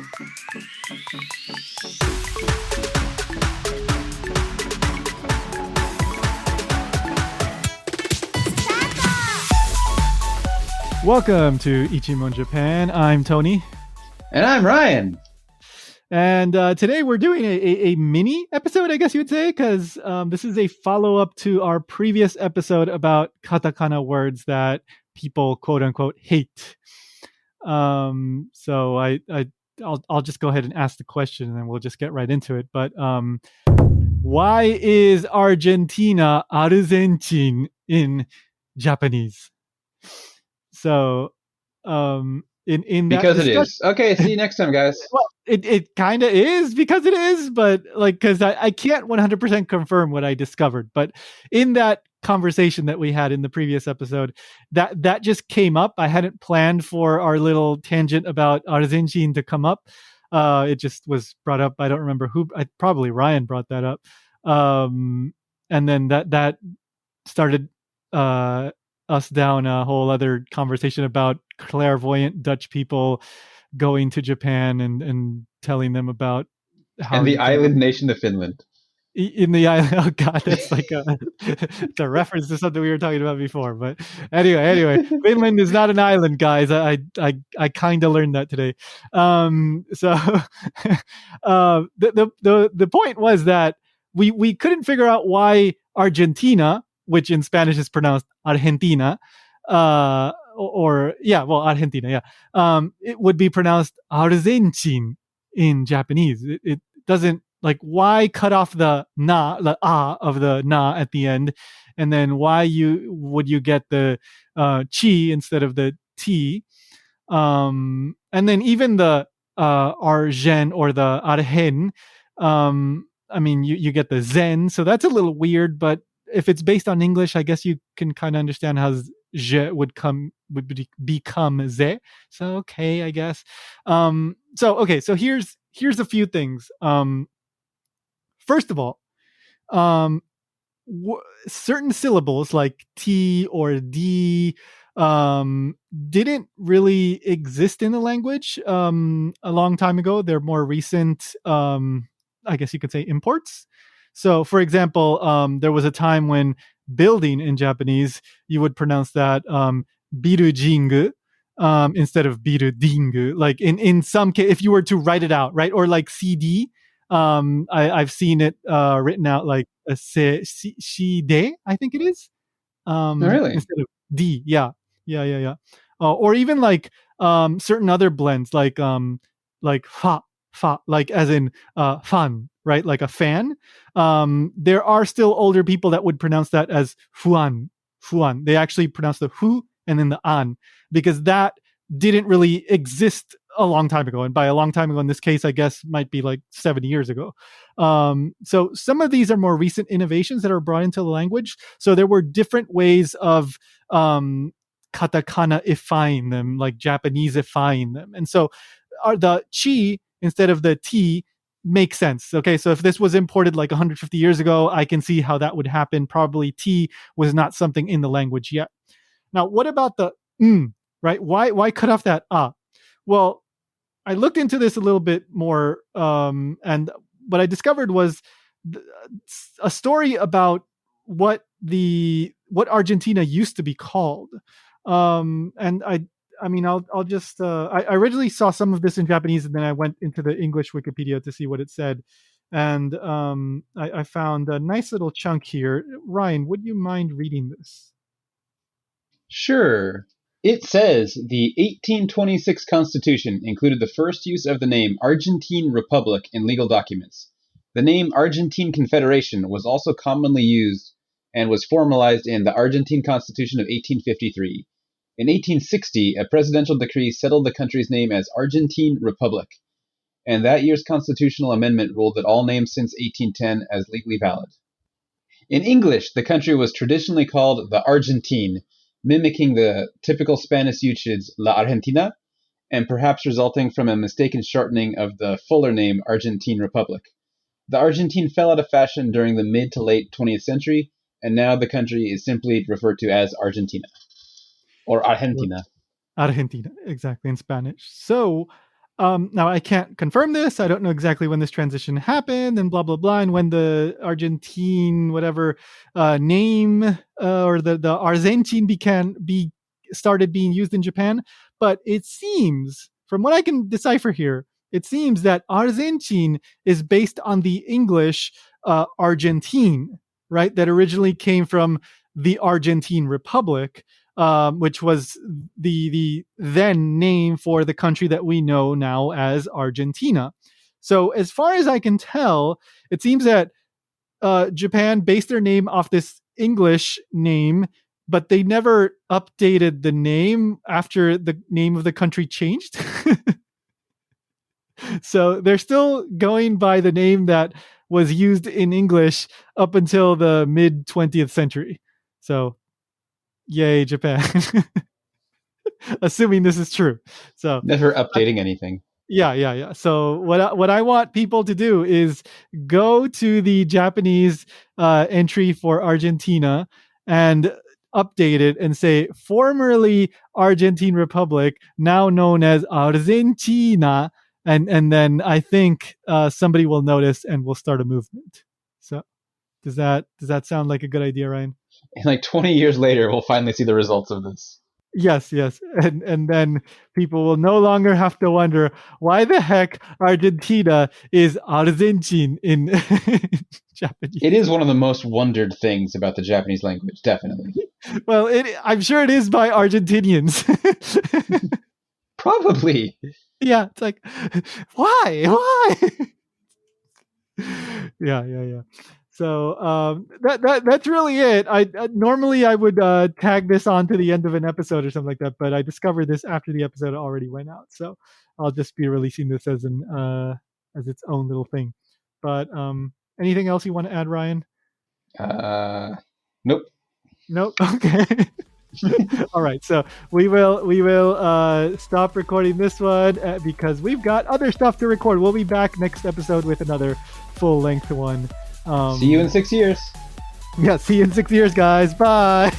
Welcome to Ichimon Japan. I'm Tony. And I'm Ryan. And today we're doing a mini episode, I guess you would say, because this is a follow-up to our previous episode about katakana words that people, quote unquote, hate. So I'll just go ahead and ask the question and then we'll just get right into it. But why is Argentina Aruzenchin in Japanese? So in that because it is. Okay, see you next time, guys. Well, it kind of is because it is, but like because I can't 100% confirm what I discovered. But in that conversation that we had in the previous episode, that just came up. I hadn't planned for our little tangent about Arzenchin to come up. It just was brought up. I don't remember who. Probably Ryan brought that up, and then that started us down a whole other conversation about clairvoyant Dutch people going to Japan and telling them about how and the island nation of Finland. In the island, oh god, that's like it's a reference to something we were talking about before. But anyway, Finland is not an island, guys. I kind of learned that today. So the point was that we couldn't figure out why Argentina, which in Spanish is pronounced Argentina, Argentina, it would be pronounced Arzenchin in Japanese. It doesn't, like, why cut off the a of the na at the end, and then why would you get the chi instead of the t, and then even the argen or the arhen, I mean you get the zen, so that's a little weird, but if it's based on English, I guess you can kind of understand how je would become ze. So okay, I guess. So here's a few things. First of all, certain syllables like T or D didn't really exist in the language a long time ago. They're more recent, I guess you could say, imports. So, for example, there was a time when building in Japanese, you would pronounce that birujingu instead of birudingu. Like in some case, if you were to write it out, right? Or like CD, I've seen it written out like a shide, I think it is. Really? Instead of D, yeah. Or even like certain other blends, like fa, like as in fan, right? Like a fan. There are still older people that would pronounce that as fuan. They actually pronounce the hu and then the an, because that didn't really exist a long time ago. And by a long time ago in this case, I guess might be like 70 years ago. So some of these are more recent innovations that are brought into the language. So there were different ways of katakana-ifying them, like Japanese-ifying them. And so the chi instead of the T makes sense. Okay, so if this was imported like 150 years ago, I can see how that would happen. Probably T was not something in the language yet. Now, what about the right? Why cut off that ah? Well, I looked into this a little bit more, and what I discovered was a story about what Argentina used to be called. And I mean, I'll just, I originally saw some of this in Japanese and then I went into the English Wikipedia to see what it said. And I found a nice little chunk here. Ryan, would you mind reading this? Sure. It says the 1826 Constitution included the first use of the name Argentine Republic in legal documents. The name Argentine Confederation was also commonly used and was formalized in the Argentine Constitution of 1853. In 1860, a presidential decree settled the country's name as Argentine Republic, and that year's constitutional amendment ruled that all names since 1810 as legally valid. In English, the country was traditionally called the Argentine, mimicking the typical Spanish usage La Argentina, and perhaps resulting from a mistaken shortening of the fuller name Argentine Republic. The Argentine fell out of fashion during the mid to late 20th century, and now the country is simply referred to as Argentina. Or Argentina. Argentina, exactly, in Spanish. So Now I can't confirm this. I don't know exactly when this transition happened and blah blah blah, and when the Argentine whatever name or the Arzenchin started being used in Japan. But it seems, from what I can decipher here, it seems that Arzenchin is based on the English Argentine, right? That originally came from the Argentine Republic, which was the then name for the country that we know now as Argentina. So as far as I can tell, it seems that Japan based their name off this English name, but they never updated the name after the name of the country changed. So they're still going by the name that was used in English up until the mid 20th century. So yay, Japan. Assuming this is true. So never updating anything. Yeah. So what I want people to do is go to the Japanese entry for Argentina and update it and say formerly Argentine Republic, now known as Argentina, and then I think somebody will notice and will start a movement. So does that sound like a good idea, Ryan? And like 20 years later, we'll finally see the results of this. Yes. And then people will no longer have to wonder why the heck Argentina is Arzenchin in Japanese. It is one of the most wondered things about the Japanese language, definitely. Well, I'm sure it is by Argentinians. Probably. Yeah, it's like, why? Yeah. So that's really it. I normally I would tag this on to the end of an episode or something like that, but I discovered this after the episode already went out, so I'll just be releasing this as its own little thing. But anything else you want to add, Ryan? Nope. Okay. All right, so we will stop recording this one because we've got other stuff to record. We'll be back next episode with another full-length one. See you in 6 years. Yeah, see you in 6 years, guys. Bye.